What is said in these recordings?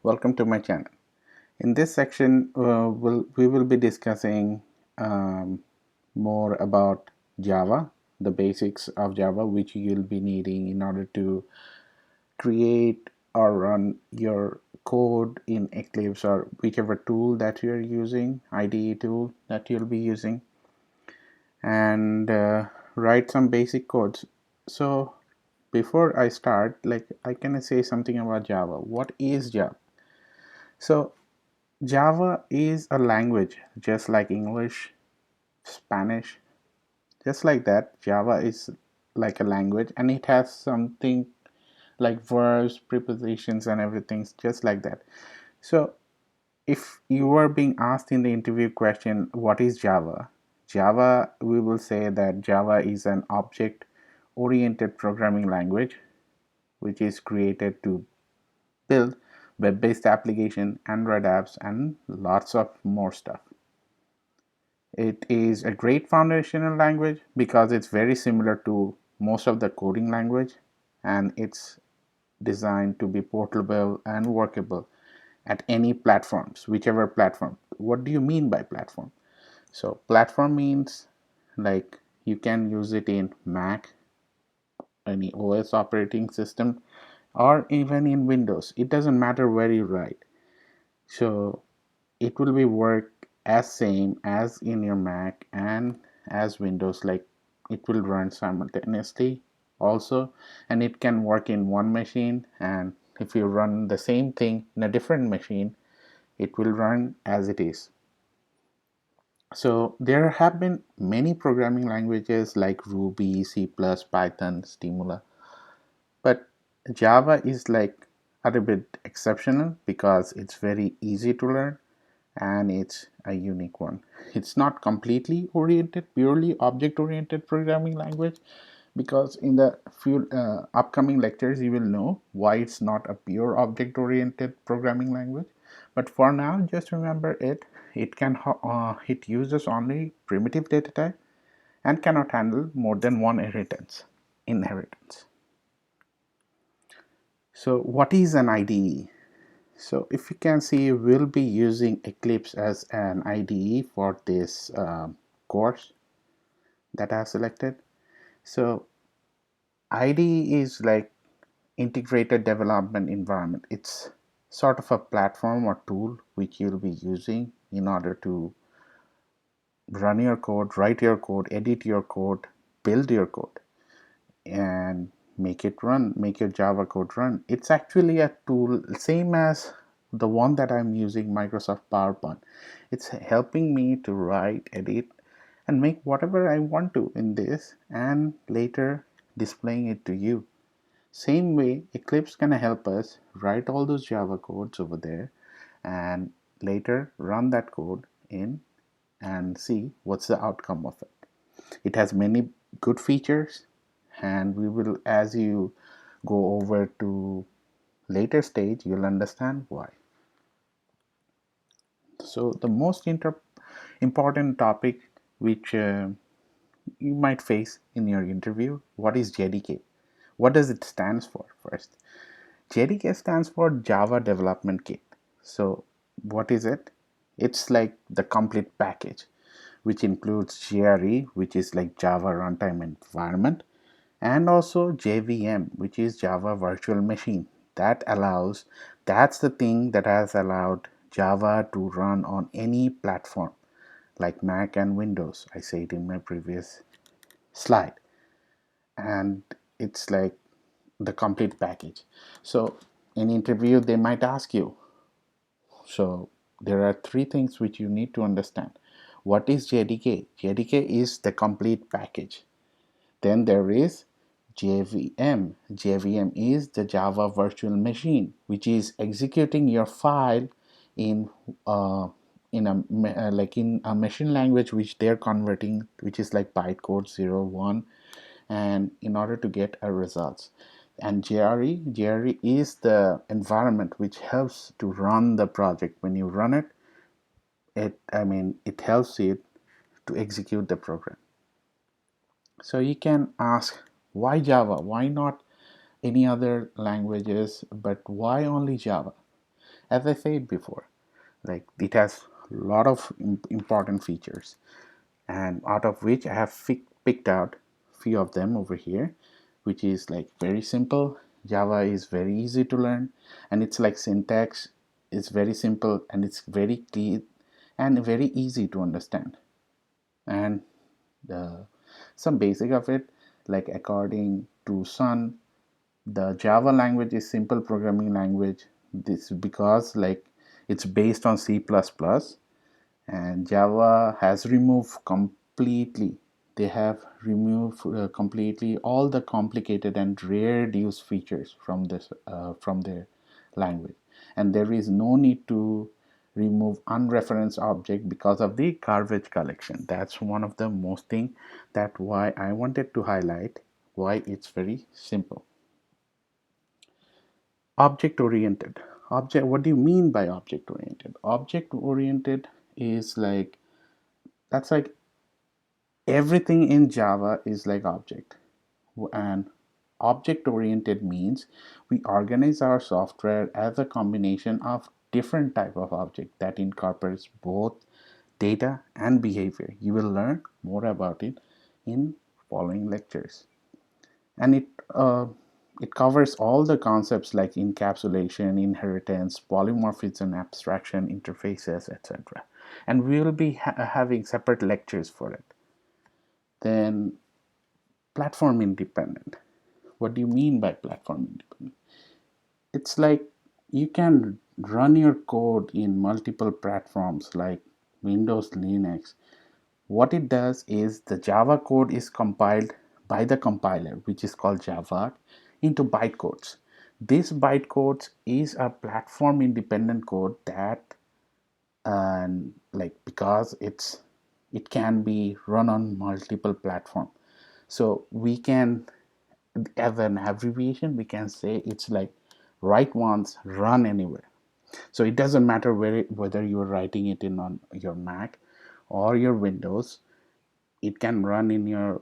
welcome to my channel. In this section, we will be discussing more about Java, the basics of Java, which you'll be needing in order to create or run your code in Eclipse or whichever tool that you're using, IDE tool that you'll be using, and write some basic codes. So before I start, I can say something about Java. What is Java? So Java is a language just like English, Spanish, just like that. Java is like a language and it has something like verbs, prepositions, and everything just like that. So if you are being asked in the interview question, what is Java? Java, we will say that Java is an object oriented programming language which is created to build web-based application, Android apps, and lots of more stuff. It is a great foundational language because it's very similar to most of the coding language, and it's designed to be portable and workable at any platforms, whichever platform. What do you mean by platform? So platform means like you can use it in Mac, any OS operating system, or even in Windows. It doesn't matter where you write. So it will be work as same as in your Mac and as Windows, like it will run simultaneously also, and it can work in one machine, and if you run the same thing in a different machine, it will run as it is. So there have been many programming languages like Ruby, C++, Python, Stimula, but Java is like a little bit exceptional because it's very easy to learn and it's a unique one. It's not completely oriented, purely object oriented programming language, because in the few upcoming lectures you will know why it's not a pure object oriented programming language. But for now, just remember it uses only primitive data type and cannot handle more than one inheritance. So what is an IDE? So if you can see, we'll be using Eclipse as an IDE for this course that I have selected. So IDE is like integrated development environment. It's sort of a platform or tool which you'll be using in order to run your code, write your code, edit your code, build your code, and make it run, make your Java code run. It's actually a tool same as the one that I'm using, Microsoft PowerPoint. It's helping me to write, edit, and make whatever I want to in this, and later displaying it to you. Same way, Eclipse can help us write all those Java codes over there and later run that code in and see what's the outcome of it. It has many good features, and we will, as you go over to later stage, you'll understand why. So the most important topic which you might face in your interview, what is JDK? What does it stands for first? JDK stands for Java Development Kit. So what is it? It's like the complete package which includes JRE, which is like Java Runtime Environment, and also JVM, which is Java Virtual Machine. That's the thing that has allowed Java to run on any platform like Mac and Windows. I said in my previous slide, and it's like the complete package. So in interview they might ask you, so there are three things which you need to understand. What is JDK? JDK is the complete package. Then there is JVM. JVM is the Java Virtual Machine, which is executing your file in in a machine language which they're converting, which is like bytecode 0, 1, and in order to get a results. And JRE is the environment which helps to run the project. When you run it, it helps it to execute the program. So you can ask, why Java? Why not any other languages? But why only Java? As I said before, like it has a lot of important features, and out of which I have picked out few of them over here, which is like very simple. Java is very easy to learn, and it's like syntax is very simple and it's very clear and very easy to understand. And some basic of it, like according to Sun, the Java language is simple programming language. This because like it's based on C++, and Java has removed completely. They have removed completely all the complicated and rare use features from this from their language, and there is no need to remove unreferenced object because of the garbage collection. That's one of the most thing that why I wanted to highlight why it's very simple. Object oriented. Object. What do you mean by object oriented? Object oriented is like that's like everything in Java is like object, and object oriented means we organize our software as a combination of different type of object that incorporates both data and behavior. You will learn more about it in following lectures, and it covers all the concepts like encapsulation, inheritance, polymorphism, abstraction, interfaces, etc. And we will be having separate lectures for it. Then platform independent. What do you mean by platform independent? It's like you can run your code in multiple platforms like Windows, Linux. What it does is the Java code is compiled by the compiler, which is called Java, into bytecodes. This bytecodes is a platform independent code that and like because it can be run on multiple platform. So we can, as an abbreviation, we can say it's like write once, run anywhere. So it doesn't matter whether you're writing it in on your Mac or your Windows. It can run in your,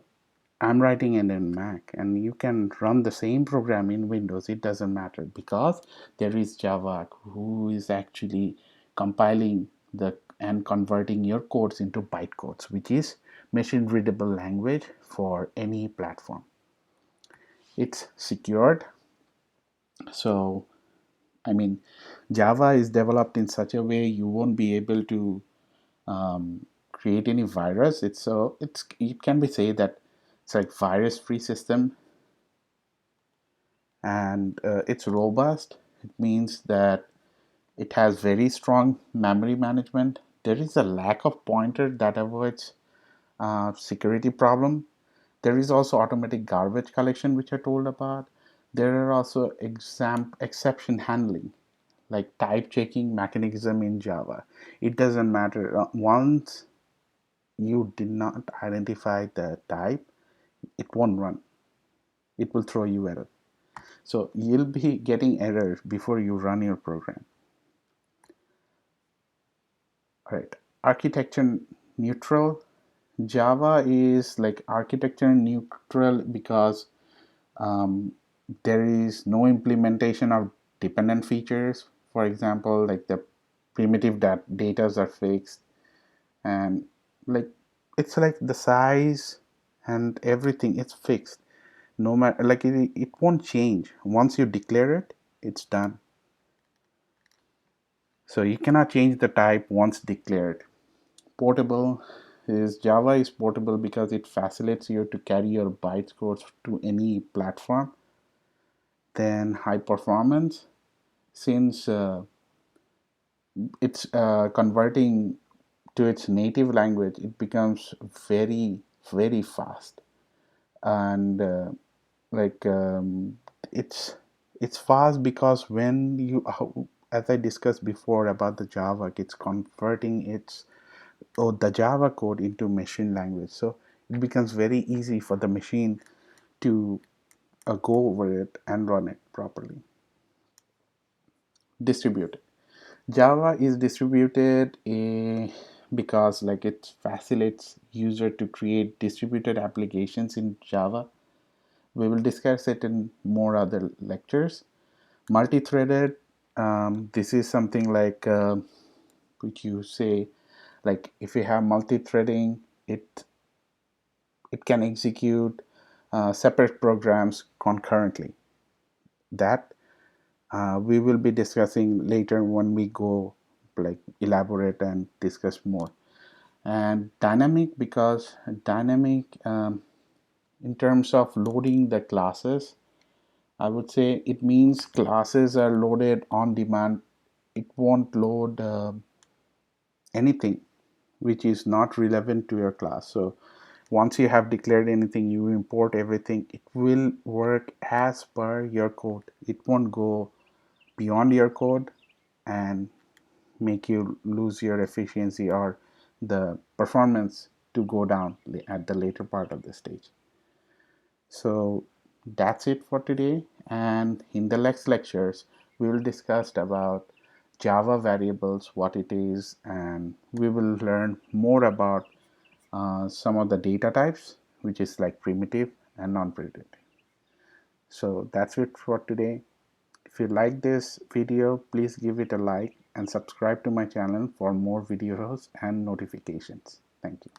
I'm writing it in Mac, and you can run the same program in Windows. It doesn't matter because there is Java who is actually compiling the and converting your codes into bytecodes, which is machine readable language for any platform. It's secured. So I mean, Java is developed in such a way you won't be able to create any virus. It's it can be said that it's like virus-free system, and it's robust. It means that it has very strong memory management. There is a lack of pointer that avoids security problem. There is also automatic garbage collection, which I told about. There are also exception handling, like type checking mechanism in Java. It doesn't matter. Once you did not identify the type, it won't run. It will throw you error. So you'll be getting errors before you run your program. All right. Architecture neutral. Java is like architecture neutral because um, there is no implementation of dependent features. For example, like the primitive datas are fixed, and like it's like the size and everything it's fixed. No matter like it won't change once you declare it. It's done. So you cannot change the type once declared. Portable is Java is portable because it facilitates you to carry your bytecodes to any platform. Then high performance, since it's converting to its native language, it becomes very fast, and like it's fast because when you as I discussed before about the Java, it's converting its or the Java code into machine language. So it becomes very easy for the machine to go over it and run it properly. Distributed. Java is distributed because like it facilitates user to create distributed applications in Java. We will discuss it in more other lectures. Multi-threaded. this is something like which you say, like if you have multi-threading, it can execute separate programs concurrently. That we will be discussing later when we go like elaborate and discuss more. And dynamic, because dynamic in terms of loading the classes, I would say it means classes are loaded on demand. It won't load anything which is not relevant to your class. So once you have declared anything, you import everything, it will work as per your code. It won't go beyond your code and make you lose your efficiency or the performance to go down at the later part of the stage. So that's it for today, and in the next lectures we will discuss about Java variables, what it is, and we will learn more about some of the data types, which is like primitive and non-primitive. So that's it for today. If you like this video, please give it a like and subscribe to my channel for more videos and notifications. Thank you.